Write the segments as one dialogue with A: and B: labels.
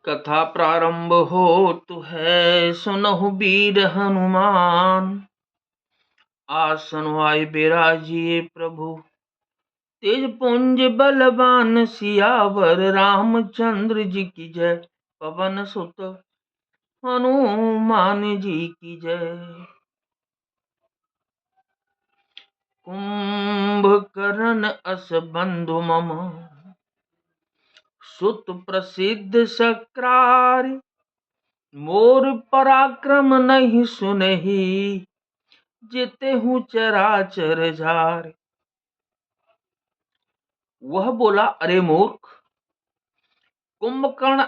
A: कथा प्रारंभ होत है सुनहु वीर हनुमान। आसन आए बिराजिए प्रभु तेज पुंज बलवान सियावर रामचंद्र जी की जय। पवन सुत हनुमान जी की जय। कुंभकर्ण अस बंधु मम सुत प्रसिद्ध सक्रार। मोर पराक्रम नहीं सुनहि जेते हूँ चराचर झार। वह बोला, अरे मूर्ख, कुंभकर्ण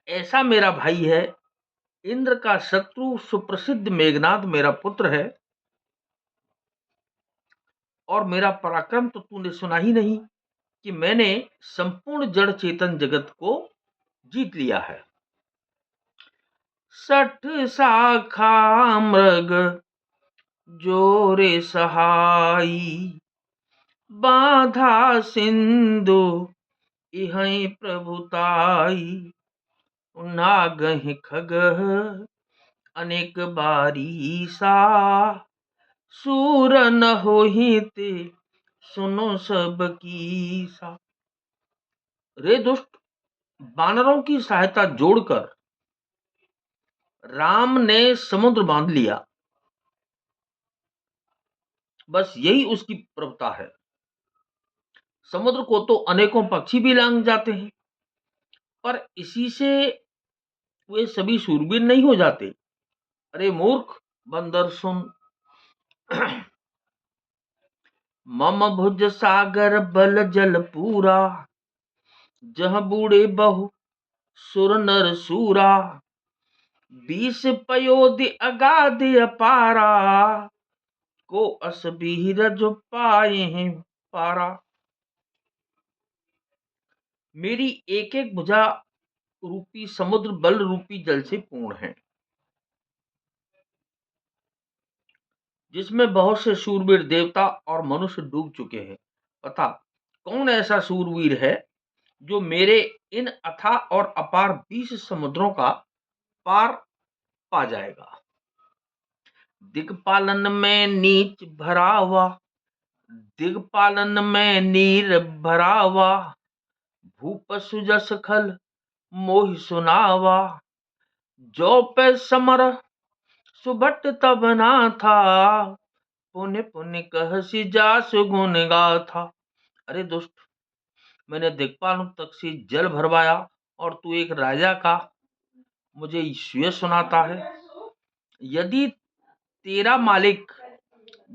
A: ऐसा मेरा भाई है, इंद्र का शत्रु सुप्रसिद्ध मेघनाद मेरा पुत्र है, और मेरा पराक्रम तो तूने सुना ही नहीं कि मैंने संपूर्ण जड़ चेतन जगत को जीत लिया है। 60 शाखा मृग जोरे सहाई बाधा सिंधु इहै प्रभुताई। नागहि खगह अनेक बारीसा सूर न होहि ते सुनो सब कीसा। रे दुष्ट, बानरों की सहायता जोड़कर राम ने समुद्र बांध लिया, बस यही उसकी प्रभुता है। समुद्र को तो अनेकों पक्षी भी लांघ जाते हैं, पर इसी से वे सभी शूरवीर नहीं हो जाते। अरे मूर्ख बंदर सुन। मम भुज सागर बल जल पूरा जह बूढ़े बहु सुर नर सूरा। 20 पयोधि अगाध अपारा को अस बीरज पाए हैं पारा। मेरी एक एक भुजा रूपी समुद्र बल रूपी जल से पूर्ण है, जिसमें बहुत से शूरवीर देवता और मनुष्य डूब चुके हैं। पता कौन ऐसा शूरवीर है जो मेरे इन अथाह और अपार 20 समुद्रों का पार पा जाएगा। दिक्पालन में नीच भरावा, दिग्पालन में नीर भरावा। भूप सुजस खल मोहि सुनावा, जो पे समर सुबट तब ना था। पुण्य पुण्य कहसी जासु गुण गाथा। अरे दुष्ट, मैंने दिक्पाल तक से जल भरवाया और तू एक राजा का मुझे श्रेय सुनाता है। यदि तेरा मालिक,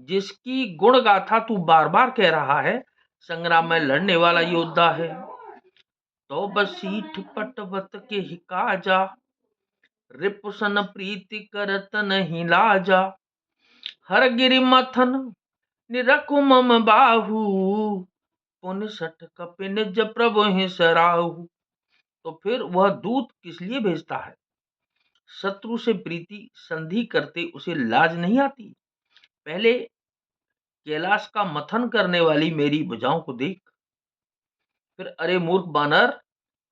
A: जिसकी गुण गाथा तू बार बार कह रहा है, संग्राम में लड़ने वाला योद्धा है, तो बसीठ पटवत के ही काजा। रिपुसन प्रीति करत नहीं लाजा। हर गिरि मथन निरखु मम बाहु। पुण्य सठ कपिन जब प्रभु ही सराहु। तो फिर वह दूत किस लिए भेजता है? शत्रु से प्रीति संधि करते उसे लाज नहीं आती? पहले कैलाश का मथन करने वाली मेरी भुजाओं को देख। फिर अरे मूर्ख बानर,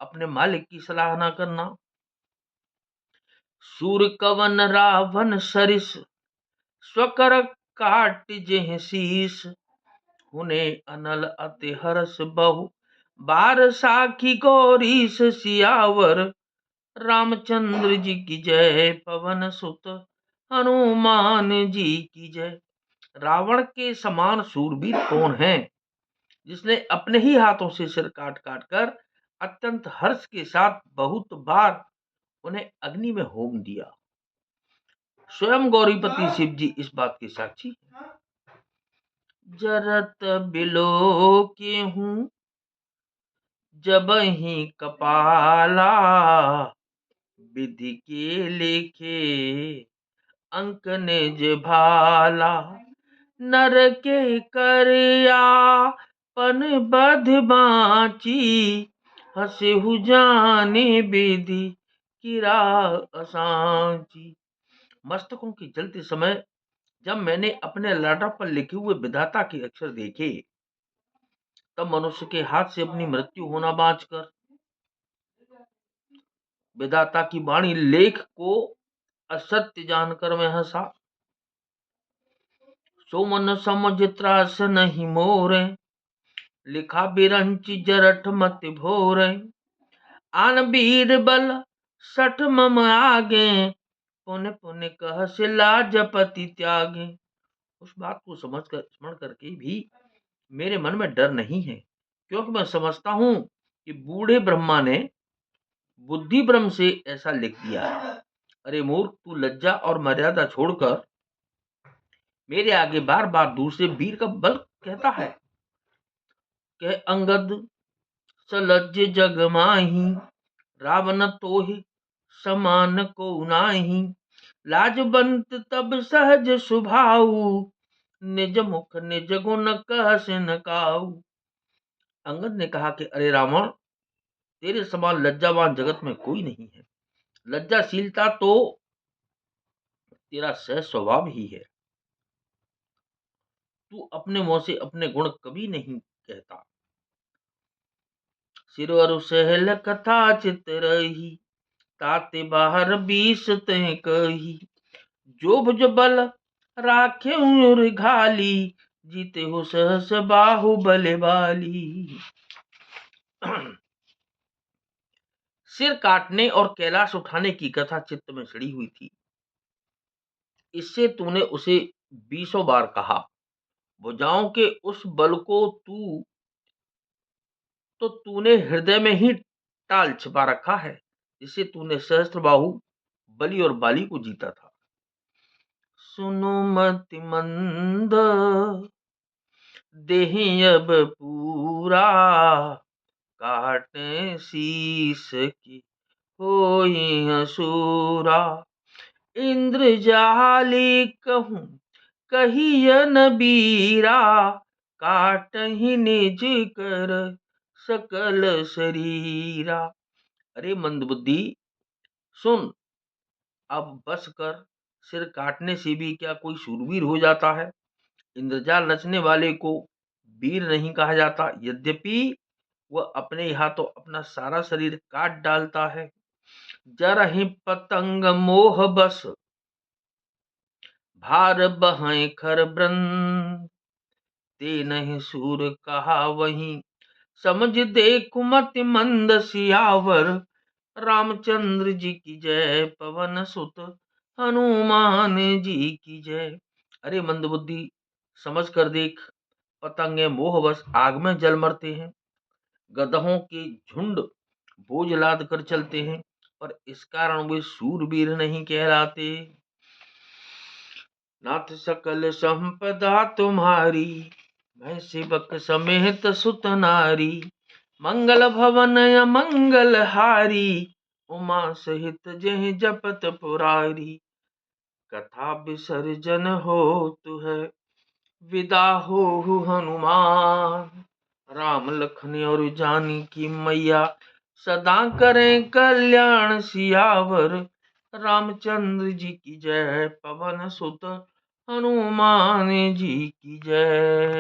A: अपने मालिक की सलाह ना करना। सूर कवन रावण सरिस स्वकर काट जेह शीस। हुने अनल अति हरस बहु बार साखी गौरीस। सियावर रामचंद्र जी की जय। पवन सुत हनुमान जी की जय। रावण के समान सूरवीर कौन है, जिसने अपने ही हाथों से सिर काट काट कर अत्यंत हर्ष के साथ बहुत बार उन्हें अग्नि में होम दिया। स्वयं गौरीपति शिव जी इस बात के साक्षी हैं। जरत बिलो के हूँ जब ही कपाला। विधि के लेखे अंक निज भाला। नर के करया पन बध बाची। हसे हु जाने विधि किरा असांची। मस्तकों के जलते समय जब मैंने अपने ललाटों पर लिखे हुए विधाता के अक्षर देखे, तब मनुष्य के हाथ से अपनी मृत्यु होना बाँचकर विधाता की वाणी लेख को असत्य जानकर मैं हंसा। सो मन समझ त्रास नहीं मोरे, लिखा बिरंची जरठ मत भोरे। आन बीर बल सठ मम आगे, पुण्य पुण्य कह से लाजपति त्यागे। उस बात को समझ कर स्मरण करके भी मेरे मन में डर नहीं है, क्योंकि मैं समझता हूं कि बूढ़े ब्रह्मा ने बुद्धि ब्रह्म से ऐसा लिख दिया है। अरे मूर्ख, तू लज्जा और मर्यादा छोड़कर मेरे आगे बार बार दूसरे वीर का बल कहता है। कह अंगद सलज्ज जग माही, रावण तोहि समान को नाही। लाजवंत तब सहज सुभाऊ, निज मुख निज गुण कह सिन काऊ। अंगद ने कहा कि अरे रावण, तेरे समान लज्जावान जगत में कोई नहीं है। लज्जाशीलता तो तेरा सहज स्वभाव ही है। तू अपने मुंह से अपने गुण कभी नहीं कहता। सिरवर सहल कथा चित रही, ताते बाहर बीस तह कही। जो भुज बल राखे उर घाली, जीते हो सहस बाहु बले बाली। सिर काटने और कैलाश उठाने की कथा चित्त में चढ़ी हुई थी। इससे तूने उसे 20 बार कहा। भुजाओं के उस बल को तूने हृदय में ही टाल छिपा रखा है, जिससे तूने सहस्त्रबाहु बलि और बाली को जीता था। सुनो मति मंद देहि अब पूरा, काटे शीस की होई हसूरा। इंद्र जाली कहूं कहिय न बीरा, काटहि निज कर सकल शरीरा। अरे मंदबुद्धि, सुन, अब बस कर। सिर काटने से भी क्या कोई शूरवीर हो जाता है? इंद्रजाल रचने वाले को वीर नहीं कहा जाता, यद्यपि वह अपने ही हाथों अपना सारा शरीर काट डालता है। जरहि पतंग मोह बस, भार बहें खर ब्रंद। ते नहीं सूर कहा वहीं, समझ देखु मति मंद सियावर। रामचंद्र जी की जय, पवन सुत हनुमान जी की जय। अरे मंदबुद्धि, समझ कर देख, पतंगे मोहवश आग में जल मरते हैं, गधों के झुंड बोझ लाद कर चलते हैं, और इस कारण वे सूरवीर नहीं कहलाते। नाथ सकल संपदा तुम्हारी, मैं सेवक समेत सुत नारी। मंगल भवन अमंगल हारी, उमा सहित जय जपत पुरारी। कथा विसर्जन होतु है, विदा हो हनुमान। राम लखन और जानकी मैया, सदा करें कल्याण सियावर। रामचंद्र जी की जय, पवन सुत हनुमान जी की जय।